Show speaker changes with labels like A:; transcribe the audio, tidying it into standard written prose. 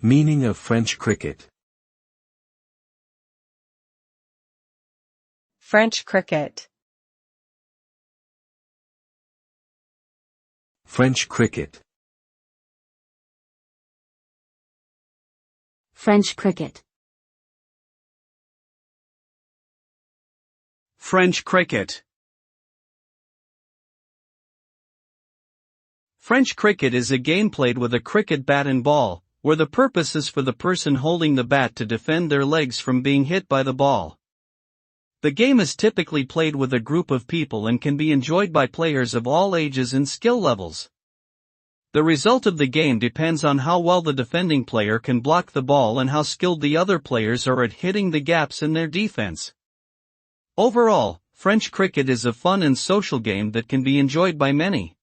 A: Meaning of French cricket.
B: French cricket.
A: French cricket.
C: French cricket.
D: French cricket. French cricket is a game played with a cricket bat and ball, where the purpose is for the person holding the bat to defend their legs from being hit by the ball. The game is typically played with a group of people and can be enjoyed by players of all ages and skill levels. The result of the game depends on how well the defending player can block the ball and how skilled the other players are at hitting the gaps in their defense. Overall, French cricket is a fun and social game that can be enjoyed by many.